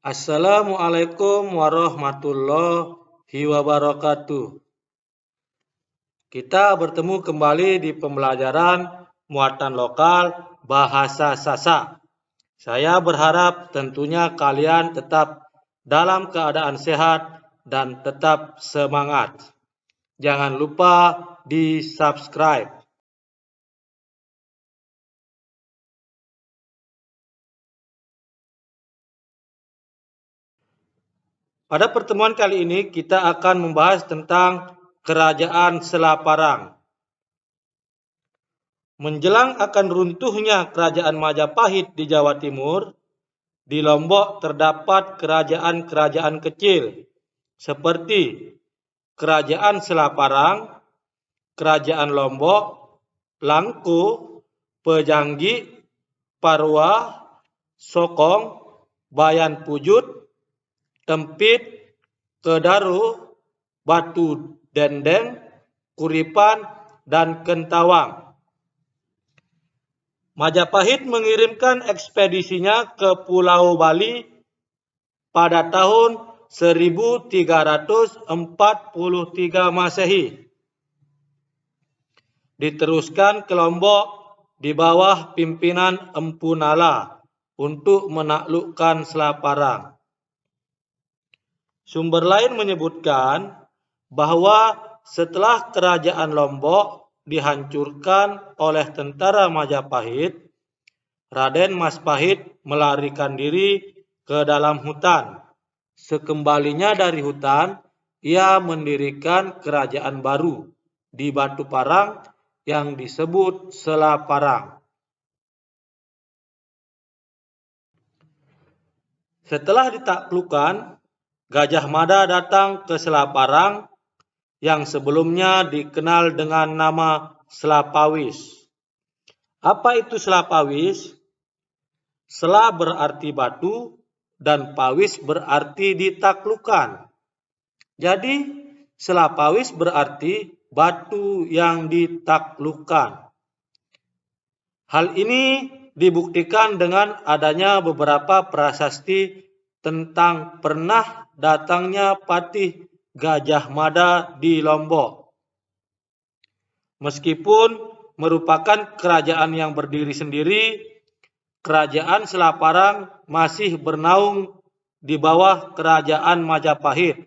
Assalamualaikum warahmatullahi wabarakatuh. Kita bertemu kembali di pembelajaran muatan lokal bahasa Sasak. Saya berharap tentunya kalian tetap dalam keadaan sehat dan tetap semangat. Jangan lupa di-subscribe. Pada pertemuan kali ini kita akan membahas tentang Kerajaan Selaparang. Menjelang akan runtuhnya Kerajaan Majapahit di Jawa Timur, di Lombok terdapat kerajaan-kerajaan kecil seperti Kerajaan Selaparang, Kerajaan Lombok, Langko, Pejanggi, Parwa, Sokong, Bayan Pujut, Tempit, Kedaru, Batu Dendeng, Kuripan, dan Kentawang. Majapahit mengirimkan ekspedisinya ke Pulau Bali pada tahun 1343 Masehi. Diteruskan ke Lombok di bawah pimpinan Empu Nala untuk menaklukkan Selaparang. Sumber lain menyebutkan bahwa setelah Kerajaan Lombok dihancurkan oleh tentara Majapahit, Raden Maspahit melarikan diri ke dalam hutan. Sekembalinya dari hutan, ia mendirikan kerajaan baru di Batu Parang yang disebut Selaparang. Setelah ditaklukkan, Gajah Mada datang ke Selaparang yang sebelumnya dikenal dengan nama Selapawis. Apa itu Selapawis? Sela berarti batu dan pawis berarti ditaklukkan. Jadi Selapawis berarti batu yang ditaklukkan. Hal ini dibuktikan dengan adanya beberapa prasasti tentang pernah datangnya patih Gajah Mada di Lombok. Meskipun merupakan kerajaan yang berdiri sendiri, Kerajaan Selaparang masih bernaung di bawah Kerajaan Majapahit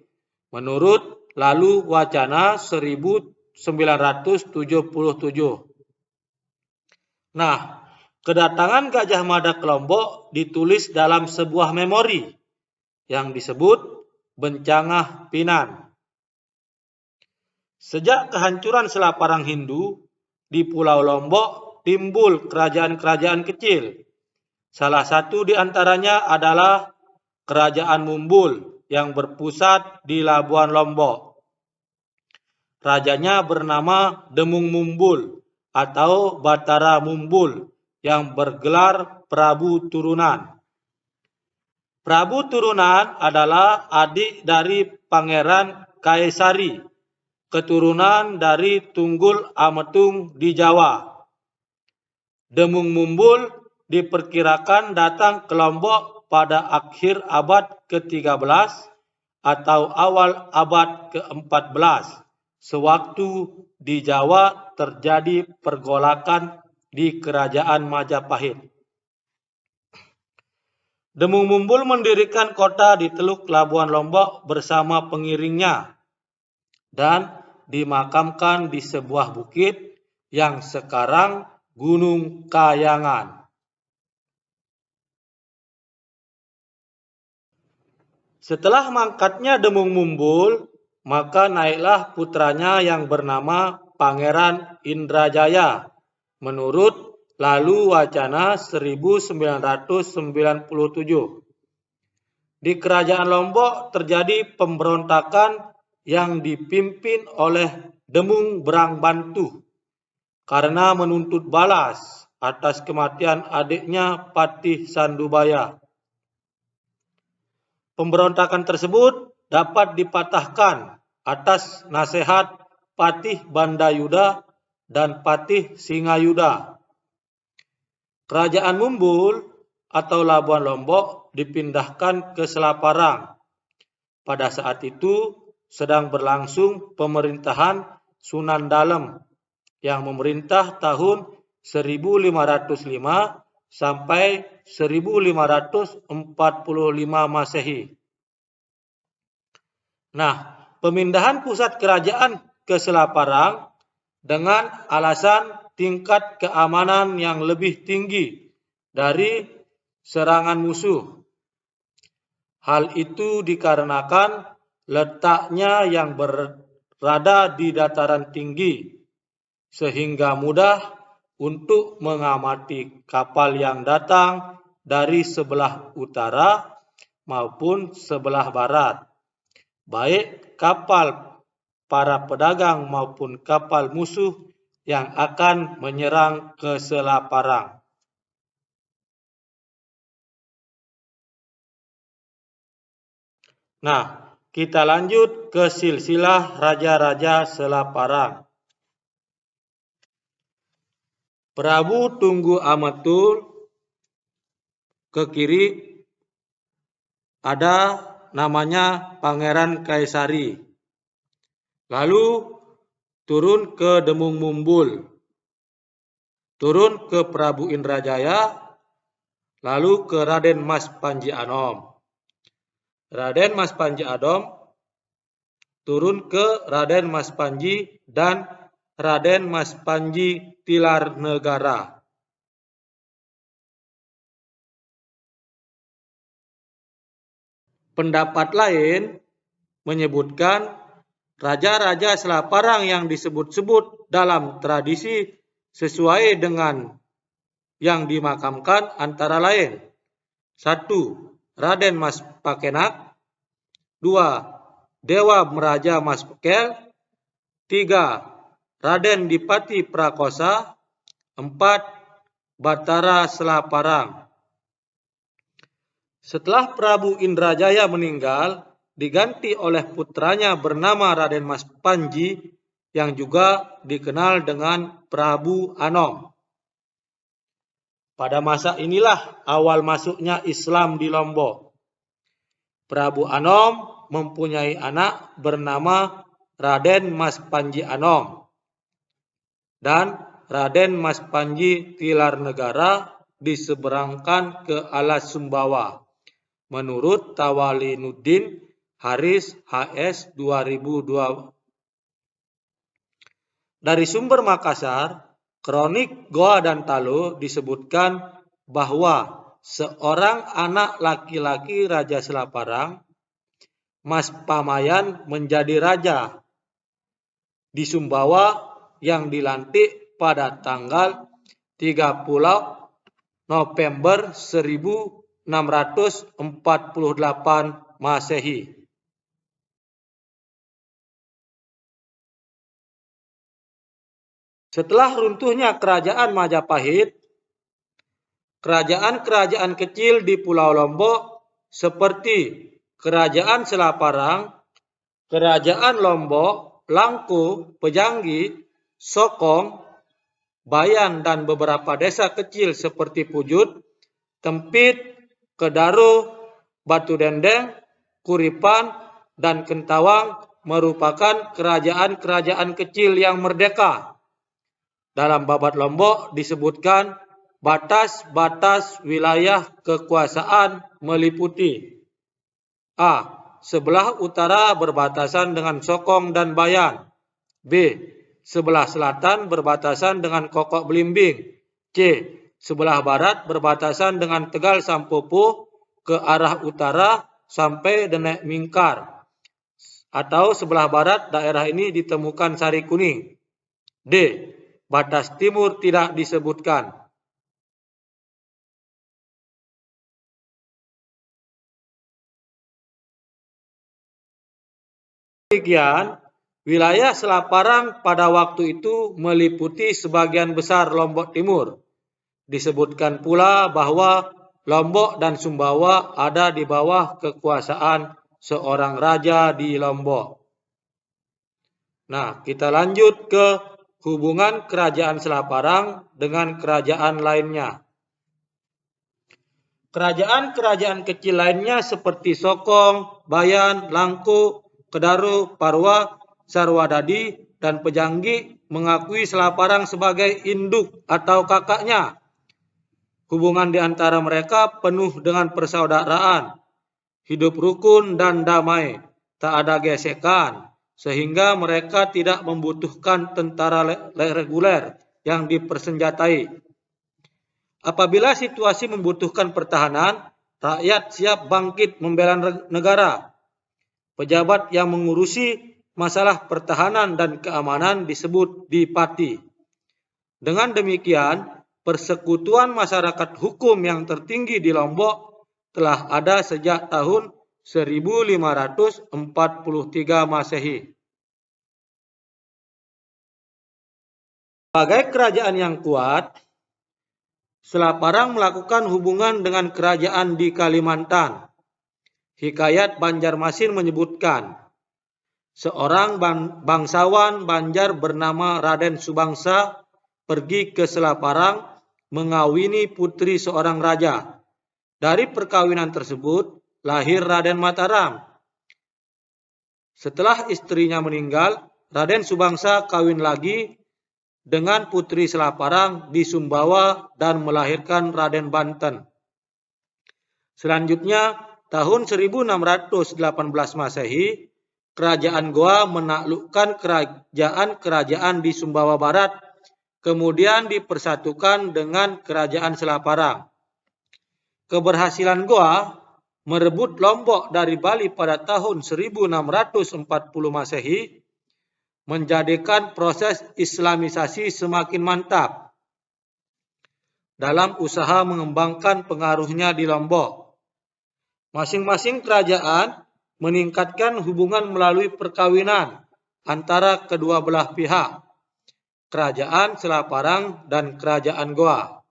menurut Lalu Wacana 1977. Nah, kedatangan Gajah Mada ke Lombok ditulis dalam sebuah memori yang disebut Bencangah Pinan. Sejak kehancuran Selaparang Hindu, di Pulau Lombok timbul kerajaan-kerajaan kecil. Salah satu di antaranya adalah Kerajaan Mumbul yang berpusat di Labuan Lombok. Rajanya bernama Demung Mumbul atau Batara Mumbul yang bergelar Prabu Turunan. Prabu Turunan adalah adik dari Pangeran Kaisari, keturunan dari Tunggul Ametung di Jawa. Demung Mumbul diperkirakan datang ke Lombok pada akhir abad ke-13 atau awal abad ke-14, sewaktu di Jawa terjadi pergolakan di Kerajaan Majapahit. Demung Mumbul mendirikan kota di Teluk Labuan Lombok bersama pengiringnya dan dimakamkan di sebuah bukit yang sekarang Gunung Kayangan. Setelah mangkatnya Demung Mumbul, maka naiklah putranya yang bernama Pangeran Indrajaya menurut Lalu Wacana 1997. Di Kerajaan Lombok terjadi pemberontakan yang dipimpin oleh Demung Brangbantu karena menuntut balas atas kematian adiknya Patih Sandubaya. Pemberontakan tersebut dapat dipatahkan atas nasihat Patih Bandayuda dan Patih Singayuda. Kerajaan Mumbul atau Labuan Lombok dipindahkan ke Selaparang. Pada saat itu sedang berlangsung pemerintahan Sunan Dalem yang memerintah tahun 1505 sampai 1545 Masehi. Nah, pemindahan pusat kerajaan ke Selaparang dengan alasan tingkat keamanan yang lebih tinggi dari serangan musuh. Hal itu dikarenakan letaknya yang berada di dataran tinggi, sehingga mudah untuk mengamati kapal yang datang dari sebelah utara maupun sebelah barat, baik kapal para pedagang maupun kapal musuh yang akan menyerang ke Selaparang. Nah, kita lanjut ke silsilah raja-raja Selaparang. Prabu Tunggu Amatul ke kiri ada namanya Pangeran Kaisari. Lalu turun ke Demung Mumbul, turun ke Prabu Indrajaya, lalu ke Raden Mas Panji Anom. Raden Mas Panji Anom turun ke Raden Mas Panji dan Raden Mas Panji Tilar Negara. Pendapat lain menyebutkan raja-raja Selaparang yang disebut-sebut dalam tradisi sesuai dengan yang dimakamkan antara lain: 1. Raden Mas Pakenak, 2. Dewa Meraja Mas Pekel, 3. Raden Dipati Prakosa, 4. Batara Selaparang. Setelah Prabu Indrajaya meninggal, diganti oleh putranya bernama Raden Mas Panji yang juga dikenal dengan Prabu Anom. Pada masa inilah awal masuknya Islam di Lombok. Prabu Anom mempunyai anak bernama Raden Mas Panji Anom dan Raden Mas Panji Tilar Negara diseberangkan ke Alas Sumbawa menurut Tawalinuddin Haris HS 2002. Dari sumber Makassar, kronik Goa dan Talo disebutkan bahwa seorang anak laki-laki Raja Selaparang, Mas Pamayan, menjadi raja di Sumbawa yang dilantik pada tanggal 30 November 1648 Masehi. Setelah runtuhnya kerajaan Majapahit, kerajaan-kerajaan kecil di Pulau Lombok seperti Kerajaan Selaparang, Kerajaan Lombok, Langko, Pejanggi, Sokong, Bayan, dan beberapa desa kecil seperti Pujut, Tempit, Kedaro, Batu Dendeng, Kuripan, dan Kentawang merupakan kerajaan-kerajaan kecil yang merdeka. Dalam Babat Lombok disebutkan batas-batas wilayah kekuasaan meliputi: A. Sebelah utara berbatasan dengan Sokong dan Bayan. B. Sebelah selatan berbatasan dengan Kokok Belimbing. C. Sebelah barat berbatasan dengan Tegal Sampopo ke arah utara sampai Denek Mingkar. Atau sebelah barat daerah ini ditemukan Sari Kuning. D. Batas timur tidak disebutkan. Demikian, wilayah Selaparang pada waktu itu meliputi sebagian besar Lombok Timur. Disebutkan pula bahwa Lombok dan Sumbawa ada di bawah kekuasaan seorang raja di Lombok. Nah, kita lanjut ke hubungan kerajaan Selaparang dengan kerajaan lainnya. Kerajaan-kerajaan kecil lainnya seperti Sokong, Bayan, Langko, Kedaru, Parwa, Sarwadadi, dan Pejanggi mengakui Selaparang sebagai induk atau kakaknya. Hubungan di antara mereka penuh dengan persaudaraan, hidup rukun dan damai, tak ada gesekan, sehingga mereka tidak membutuhkan tentara reguler yang dipersenjatai. Apabila situasi membutuhkan pertahanan, rakyat siap bangkit membela negara. Pejabat yang mengurusi masalah pertahanan dan keamanan disebut dipati. Dengan demikian, persekutuan masyarakat hukum yang tertinggi di Lombok telah ada sejak tahun 1543 Masehi. Sebagai kerajaan yang kuat, Selaparang melakukan hubungan dengan kerajaan di Kalimantan. Hikayat Banjarmasin menyebutkan, seorang bangsawan Banjar bernama Raden Subangsa pergi ke Selaparang mengawini putri seorang raja. Dari perkawinan tersebut lahir Raden Mataram. Setelah istrinya meninggal, Raden Subangsa kawin lagi dengan putri Selaparang di Sumbawa dan melahirkan Raden Banten. Selanjutnya, tahun 1618 Masehi, Kerajaan Goa menaklukkan kerajaan-kerajaan di Sumbawa Barat, kemudian dipersatukan dengan Kerajaan Selaparang. Keberhasilan Goa merebut Lombok dari Bali pada tahun 1640 Masehi menjadikan proses Islamisasi semakin mantap dalam usaha mengembangkan pengaruhnya di Lombok. Masing-masing kerajaan meningkatkan hubungan melalui perkawinan antara kedua belah pihak, Kerajaan Selaparang dan Kerajaan Goa.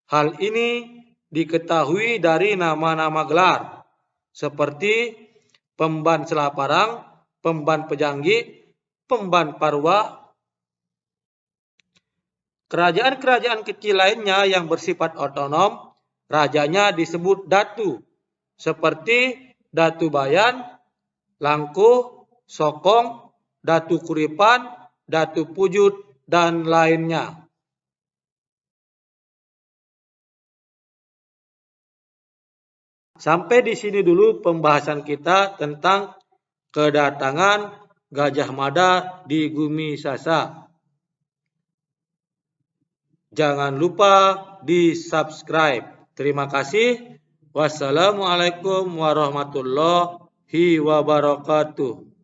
Hal ini diketahui dari nama-nama gelar, seperti Pemban Selaparang, Pemban Pejanggi, Pemban Parwa. Kerajaan-kerajaan kecil lainnya yang bersifat otonom, rajanya disebut datu, seperti Datu Bayan, Langko, Sokong, Datu Kuripan, Datu Pujut, dan lainnya. Sampai di sini dulu pembahasan kita tentang kedatangan Gajah Mada di Gumi Sasa. Jangan lupa di-subscribe. Terima kasih. Wassalamualaikum warahmatullahi wabarakatuh.